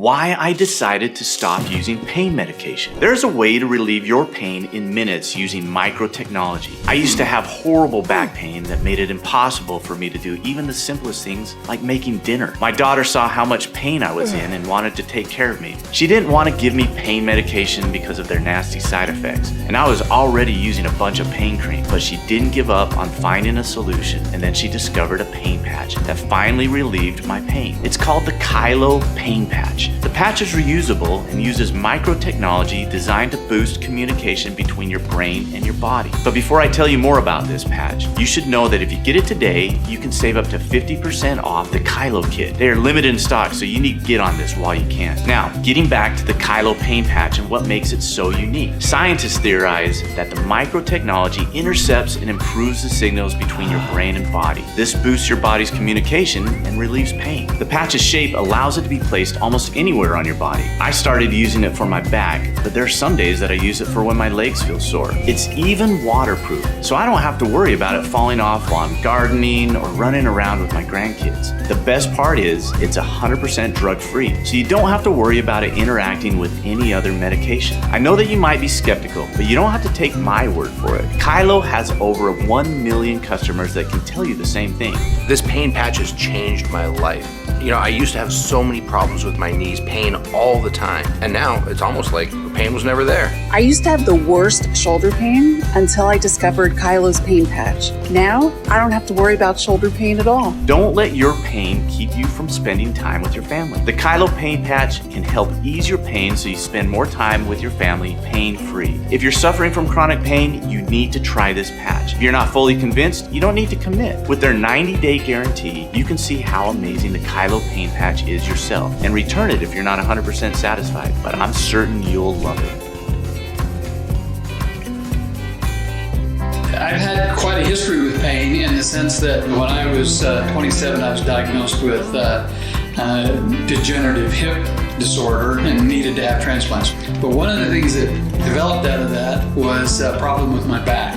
Why I decided to stop using pain medication. There's a way to relieve your pain in minutes using microtechnology. I used to have horrible back pain that made it impossible for me to do even the simplest things like making dinner. My daughter saw how much pain I was in and wanted to take care of me. She didn't want to give me pain medication because of their nasty side effects, and I was already using a bunch of pain cream, but she didn't give up on finding a solution, and then she discovered a pain patch that finally relieved my pain. It's called the Kailo Pain Patch. The patch is reusable and uses microtechnology designed to boost communication between your brain and your body. But before I tell you more about this patch, you should know that if you get it today, you can save up to 50% off the Kailo kit. They are limited in stock, so you need to get on this while you can. Now, getting back to the Kailo Pain Patch and what makes it so unique. Scientists theorize that the microtechnology intercepts and improves the signals between your brain and body. This boosts your body's communication and relieves pain. The patch's shape allows it to be placed almost anywhere on your body. I started using it for my back, but there are some days that I use it for when my legs feel sore. It's even waterproof, so I don't have to worry about it falling off while I'm gardening or running around with my grandkids. The best part is it's 100% drug-free, so you don't have to worry about it interacting with any other medication. I know that you might be skeptical, but you don't have to take my word for it. Kailo has over 1 million customers that can tell you the same thing. This pain patch has changed my life. You know, I used to have so many problems with my knees, pain all the time. And now it's almost like the pain was never there. I used to have the worst shoulder pain until I discovered Kailo's Pain Patch. Now, I don't have to worry about shoulder pain at all. Don't let your pain keep you from spending time with your family. The Kailo Pain Patch can help ease your pain so you spend more time with your family pain-free. If you're suffering from chronic pain, you need to try this patch. If you're not fully convinced, you don't need to commit. With their 90-day guarantee, you can see how amazing the Kailo Pain Patch is yourself and return it if you're not 100% satisfied, but I'm certain you'll love it. I've had quite a history with pain in the sense that when I was 27, I was diagnosed with degenerative hip disorder and needed to have transplants. But one of the things that developed out of that was a problem with my back.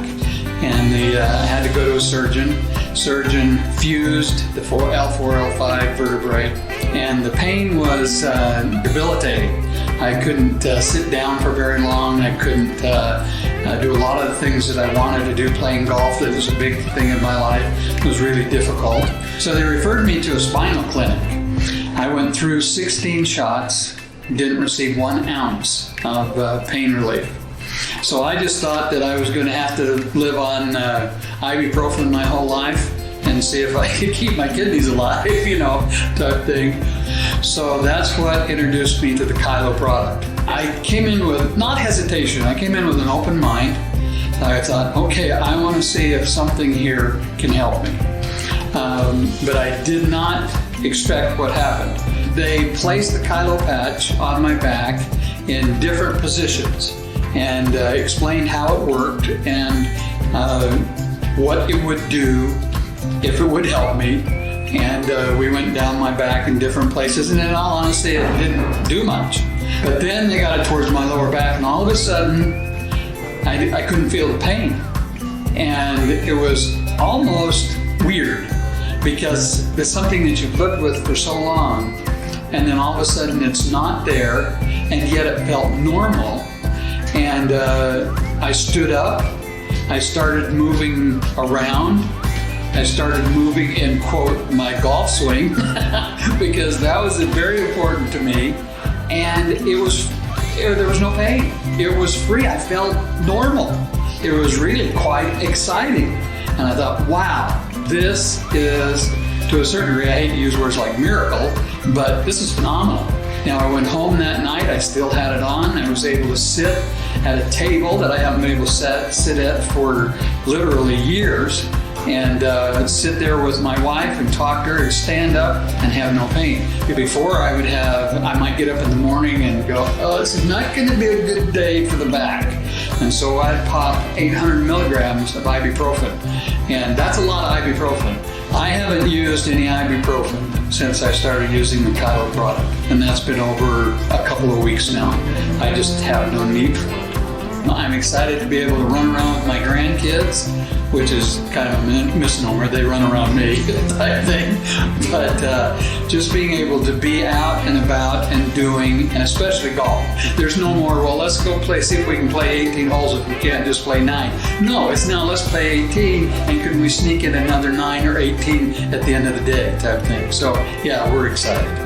And I had to go to a surgeon. Surgeon fused the L4, L5 vertebrae, and the pain was debilitating. I couldn't sit down for very long. I couldn't do a lot of the things that I wanted to do. Playing golf, that was a big thing in my life, it was really difficult. So they referred me to a spinal clinic. I went through 16 shots, didn't receive 1 ounce of pain relief. So I just thought that I was going to have to live on ibuprofen my whole life and see if I could keep my kidneys alive, you know, type thing. So that's what introduced me to the Kailo product. I came in with, not hesitation, I came in with an open mind. I thought, okay, I want to see if something here can help me. But I did not expect what happened. They placed the Kailo patch on my back in different positions and explained how it worked and what it would do if it would help me. And we went down my back in different places, and in all honesty, it didn't do much. But then they got it towards my lower back, and all of a sudden, I couldn't feel the pain. And it was almost weird, because it's something that you've lived with for so long, and then all of a sudden it's not there, and yet it felt normal. And I stood up, I started moving around, I started moving in, quote, my golf swing, because that was very important to me. And there was no pain. It was free, I felt normal. It was really quite exciting. And I thought, wow, this is, to a certain degree, I hate to use words like miracle, but this is phenomenal. Now, I went home that night, I still had it on. I was able to sit at a table that I haven't been able to sit at for literally years, and sit there with my wife and talk to her and stand up and have no pain. Before I might get up in the morning and go, oh, this is not going to be a good day for the back. And so I'd pop 800 milligrams of ibuprofen, and that's a lot of ibuprofen. I haven't used any ibuprofen since I started using the Kailo product, and that's been over a couple of weeks now. I just have no need for it. I'm excited to be able to run around with my grandkids, which is kind of a misnomer. They run around me type thing. But just being able to be out and about and doing, and especially golf. There's no more, well, let's go play, see if we can play 18 holes if we can't just play 9. No, it's now let's play 18 and can we sneak in another 9 or 18 at the end of the day type thing. So yeah, we're excited.